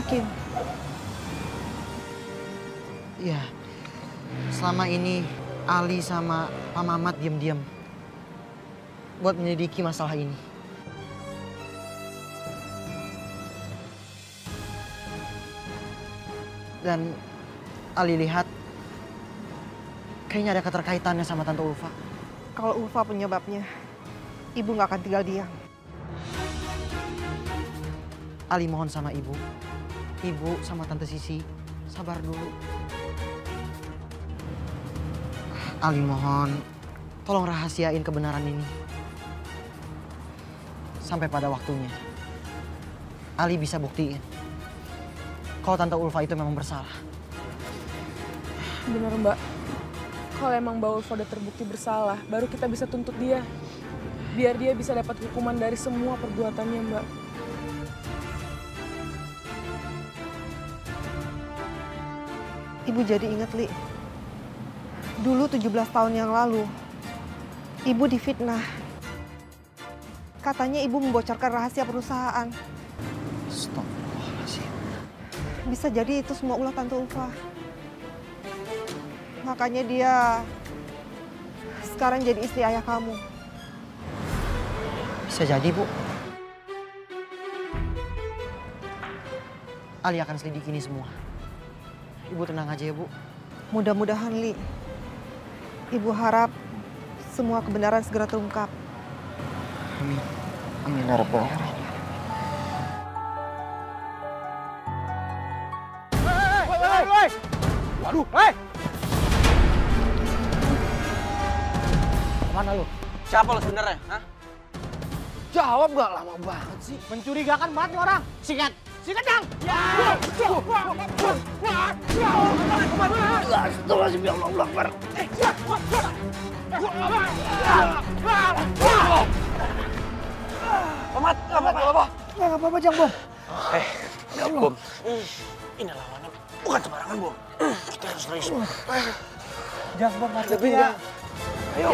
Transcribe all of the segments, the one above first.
yakin? Iya, selama ini Ali sama Pak Mamat diam-diam buat menyelidiki masalah ini. Dan Ali lihat kayaknya ada keterkaitannya sama Tante Ulfa. Kalau Ulfa penyebabnya, Ibu nggak akan tinggal diam. Ali mohon sama Ibu sama Tante Sisi, sabar dulu. Ali mohon, tolong rahasiain kebenaran ini. Sampai pada waktunya, Ali bisa buktiin kalau Tante Ulfa itu memang bersalah. Bener Mbak, kalau emang Mbak Ulfa udah terbukti bersalah, baru kita bisa tuntut dia. Biar dia bisa dapat hukuman dari semua perbuatannya Mbak. Ibu jadi inget, Li. Dulu 17 tahun yang lalu, Ibu difitnah. Katanya Ibu membocorkan rahasia perusahaan. Astagfirullahaladzim. Bisa jadi itu semua ulah Tante Ulfa. Makanya dia sekarang jadi istri ayah kamu. Bisa jadi, Bu. Ali akan selidiki ini semua. Ibu tenang aja ya, Bu. Mudah-mudahan, Li. Ibu harap semua kebenaran segera terungkap. Amin. Amin ya Rabbal Alamin. Hei! Waduh, hei! Kemana lu? Siapa lo sebenarnya? Hah? Jawab gak lama banget sih. Mencurigakan banget nih orang. Sikat! Sikat dong! Ya! Astagfirullahaladzim, ya Allah Akbar. Pamat, apa? Nggak apa-apa, Jang, Bom. Ya Bom. Ini lawannya bukan sembarangan, Bom. Kita harus raih. Jang, Bom, hati-hati ya. Ayo.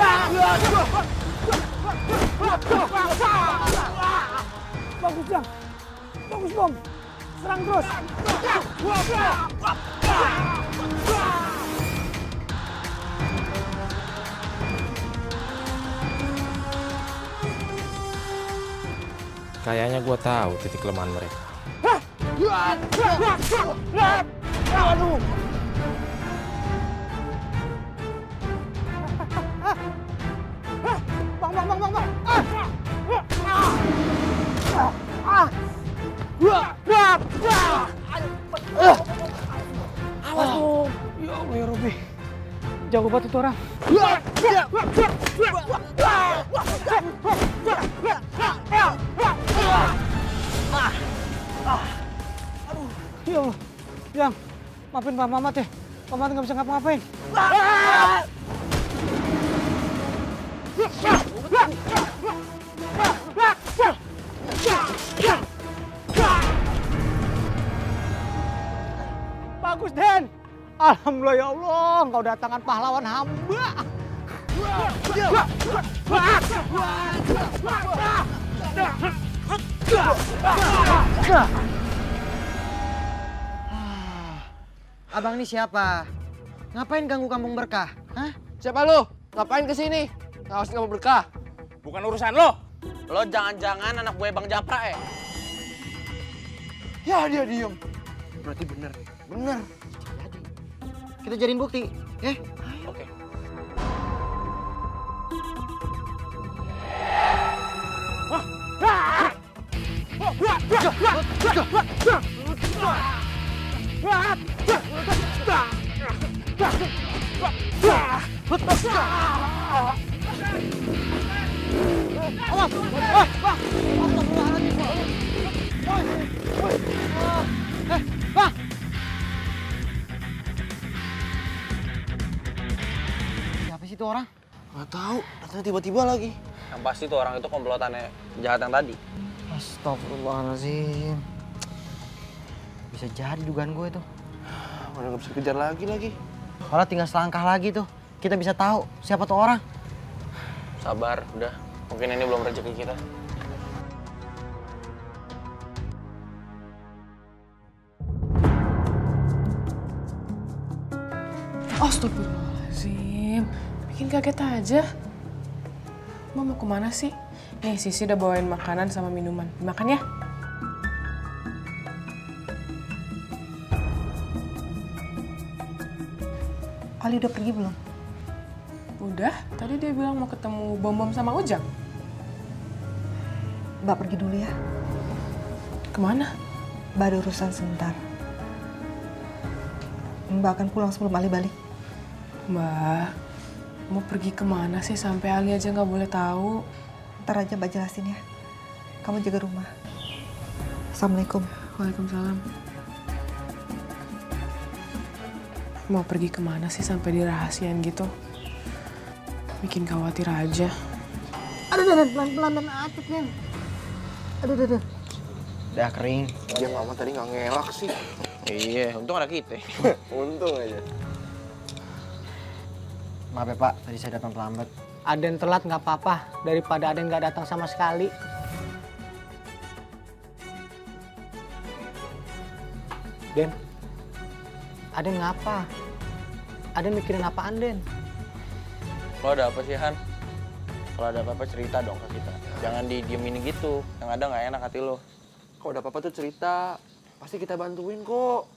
Bagus, Jang. Bagus, Bom. Serang terus. Kayaknya gue tahu titik kelemahan mereka. Aduh. Bang. Awas, Bom. Ya Allah, ya Robby. Jago banget itu orang. Ya Allah. Yang, maafin Pak Mamat ya. Pak Mamat nggak bisa ngapa-ngapain. Bagus, Den. Alhamdulillah ya Allah, engkau datangkan pahlawan hamba. Abang ini siapa? Ngapain ganggu kampung berkah? Hah? Siapa lu? Ngapain kesini? Ngawas kamu berkah. Bukan urusan lo. Lo jangan-jangan anak gue Bang Japra ya? Ya dia diem. Berarti bener. Bener. Jadi. Kita jadiin bukti, ya? Oke. Siapa sih itu orang? Nggak tahu, datang tiba-tiba lagi. Yang pasti tuh orang itu komplotannya jahat yang tadi. Astagfirullahaladzim. Bisa jadi dugaan gue tuh. Mana nggak bisa kejar lagi. Kalau tinggal selangkah lagi tuh, kita bisa tahu siapa tuh orang. Sabar, udah. Mungkin ini belum rezeki kita. Astagfirullahaladzim, bikin kaget aja. Mbak mau kemana sih? Nih, Sisi udah bawain makanan sama minuman. Dimakan ya? Ali udah pergi belum? Udah, tadi dia bilang mau ketemu Bom-Bom sama Ujang. Mbak pergi dulu ya. Kemana? Mbak ada urusan sebentar. Mbak akan pulang sebelum Ali balik. Mbak, mau pergi kemana sih sampai Ali aja nggak boleh tahu? Ntar aja Mbak jelasin ya. Kamu jaga rumah. Assalamualaikum. Waalaikumsalam. Mau pergi kemana sih sampai dirahasiain gitu? Bikin khawatir aja. Aduh, pelan-pelan dan acet, Den. Aduh. Udah kering. Dia mama tadi nggak ngelak sih. Iya, untung ada kita. Untung aja. Maaf ya Pak, tadi saya datang terlambat. Aden telat nggak apa-apa, daripada Aden nggak datang sama sekali. Den, Aden ngapa? Aden mikirin apaan, Den? Lo ada apa sih, Han? Kalau ada apa-apa cerita dong ke kita. Jangan didiemin gitu, yang ada nggak enak hati lo. Kalau ada apa-apa tuh cerita, pasti kita bantuin kok.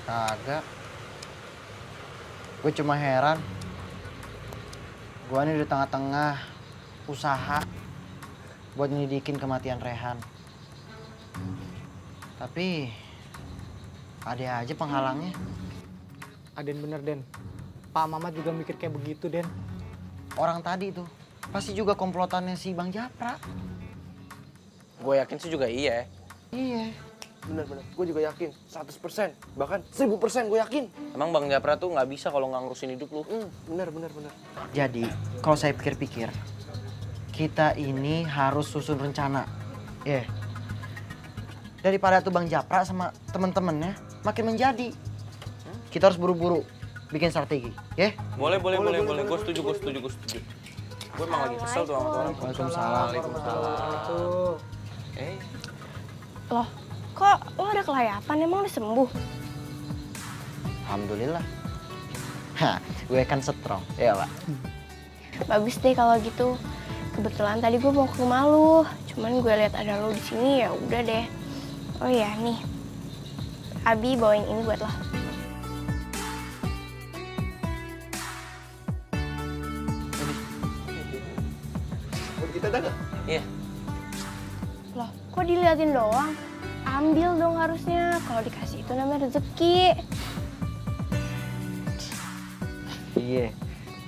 Kagak. Gue cuma heran. Gue ini di tengah-tengah usaha buat nyelidikin kematian Rehan. Tapi ada aja penghalangnya. Aden bener, Den. Pak Mamat juga mikir kayak begitu, Den. Orang tadi tuh pasti juga komplotannya si Bang Japra. Gue yakin sih juga iya. Iya. Bener-bener, gue juga yakin 100%, bahkan 1000% gue yakin. Emang Bang Japra tuh nggak bisa kalau nggak ngurusin hidup lu. Bener. Jadi kalau saya pikir-pikir, kita ini harus susun rencana. Ya. Daripada tuh Bang Japra sama temen-temennya makin menjadi. Kita harus buru-buru bikin strategi, ya? Boleh. Gue setuju. Gue emang lagi kesel tuh sama tuh orang. Waalaikumsalam. Tuh. Loh, kok lo ada kelayapan? Emang udah sembuh? Alhamdulillah. Hah, gue kan strong, ya Pak. Bagus deh kalau gitu. Kebetulan tadi gue mau ke rumah lu, cuman gue lihat ada lo di sini ya udah deh. Oh ya nih, Abi bawain ini buat lo. Buat kita dah nggak? Iya. Loh, kok diliatin doang? Ambil dong harusnya. Kalau dikasih itu namanya rezeki. Iya.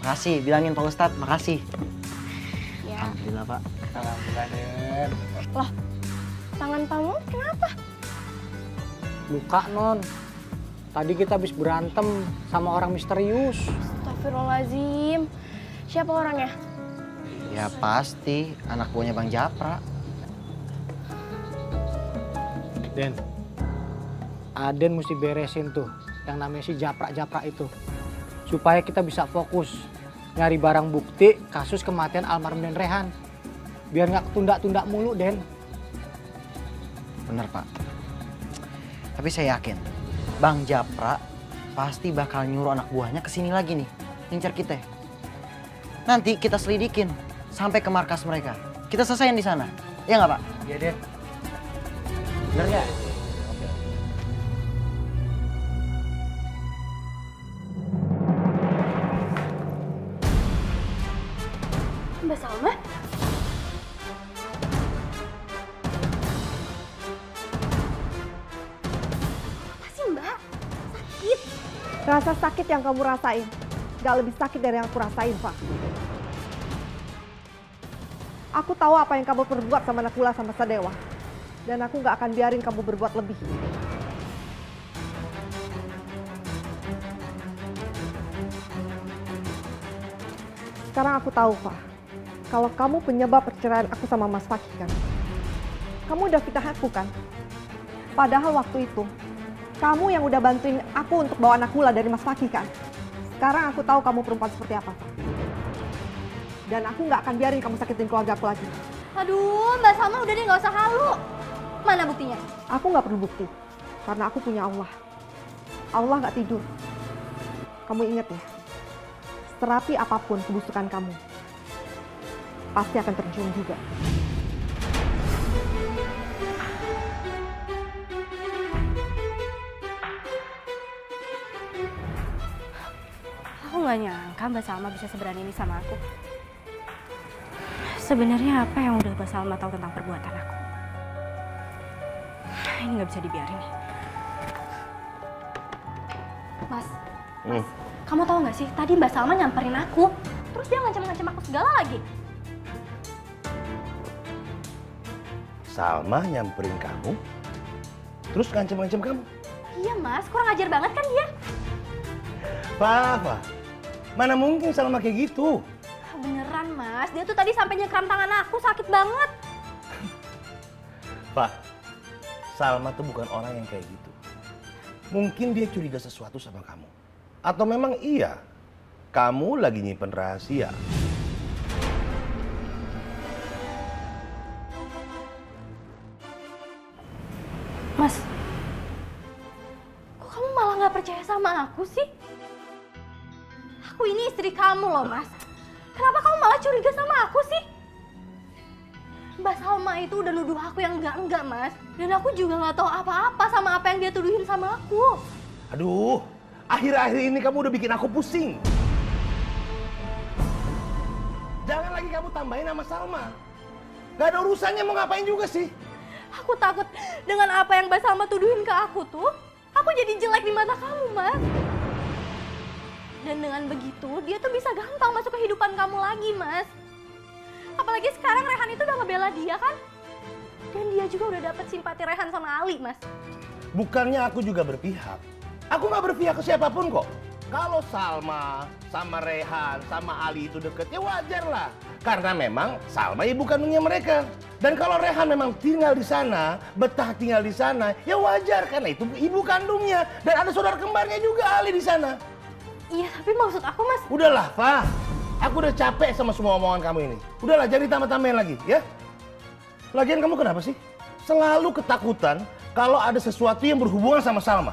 Makasih, bilangin Pak Ustadz, makasih. Ya. Alhamdulillah Pak. Alhamdulillah, Den. Loh, tangan kamu kenapa? Luka, Non. Tadi kita habis berantem sama orang misterius. Astagfirullahaladzim. Siapa orangnya? Ya pasti, anak buahnya Bang Japra. Den, Aden mesti beresin tuh yang namanya si Japra-Japra itu. Supaya kita bisa fokus nyari barang bukti kasus kematian almarhum Den Rehan. Biar nggak ketunda-tunda mulu, Den. Bener Pak. Tapi saya yakin, Bang Japra pasti bakal nyuruh anak buahnya kesini lagi nih, ngincar kita. Nanti kita selidikin sampai ke markas mereka. Kita selesaiin di sana, ya nggak Pak? Iya, Den. Bener nggak? Mbak Salma? Apa sih Mbak? Sakit? Rasa sakit yang kamu rasain gak lebih sakit dari yang aku rasain, Pak. Aku tahu apa yang kamu perbuat sama Nakula sama Sadewa. Dan aku gak akan biarin kamu berbuat lebih. Sekarang aku tahu, Pak. Kalau kamu penyebab perceraian aku sama Mas Fakih kan. Kamu udah fitnah aku kan? Padahal waktu itu, kamu yang udah bantuin aku untuk bawa Nakula dari Mas Fakih kan? Sekarang aku tahu kamu perempuan seperti apa, Pak. Dan aku nggak akan biarin kamu sakitin keluarga aku lagi. Aduh, Mbak Salma udah deh nggak usah halu. Mana buktinya? Aku nggak perlu bukti, karena aku punya Allah. Allah nggak tidur. Kamu ingat ya, terapi apapun kebusukan kamu, pasti akan tercium juga. Aku nggak nyangka Mbak Salma bisa seberani ini sama aku. Sebenarnya apa yang udah Mbak Salma tahu tentang perbuatan aku? Ini nggak bisa dibiarin. Mas, kamu tahu nggak sih? Tadi Mbak Salma nyamperin aku, terus dia ngancam-ngancam aku segala lagi. Salma nyamperin kamu, terus ngancem-ngancem kamu? Iya Mas, kurang ajar banget kan dia? Apa? Mana mungkin Salma kayak gitu? Beneran Mas, dia tuh tadi sampai nyekram tangan aku, sakit banget. Pak, Salma tuh bukan orang yang kayak gitu. Mungkin dia curiga sesuatu sama kamu. Atau memang iya, kamu lagi nyimpen rahasia. Mas, kok kamu malah nggak percaya sama aku sih? Aku ini istri kamu loh Mas. Kenapa kamu malah curiga sama aku sih? Mbak Salma itu udah nuduh aku yang enggak Mas. Dan aku juga nggak tahu apa-apa sama apa yang dia tuduhin sama aku. Aduh, akhir-akhir ini kamu udah bikin aku pusing. Jangan lagi kamu tambahin nama Salma. Gak ada urusannya mau ngapain juga sih. Aku takut dengan apa yang Mbak Salma tuduhin ke aku tuh, aku jadi jelek di mata kamu Mas. Dan dengan begitu, dia tuh bisa gampang masuk kehidupan kamu lagi, Mas. Apalagi sekarang Rehan itu udah ngebela dia kan? Dan dia juga udah dapet simpati Rehan sama Ali, Mas. Bukannya aku juga berpihak. Aku nggak berpihak ke siapapun kok. Kalau Salma sama Rehan sama Ali itu deket, ya wajar lah. Karena memang Salma ibu kandungnya mereka. Dan kalau Rehan memang tinggal di sana, betah tinggal di sana, ya wajar karena itu ibu kandungnya. Dan ada saudara kembarnya juga Ali di sana. Iya, tapi maksud aku Mas... Udahlah, Fah. Aku udah capek sama semua omongan kamu ini. Udahlah, jangan ditambah-tambahin lagi, ya. Lagian kamu kenapa sih? Selalu ketakutan kalau ada sesuatu yang berhubungan sama Salma.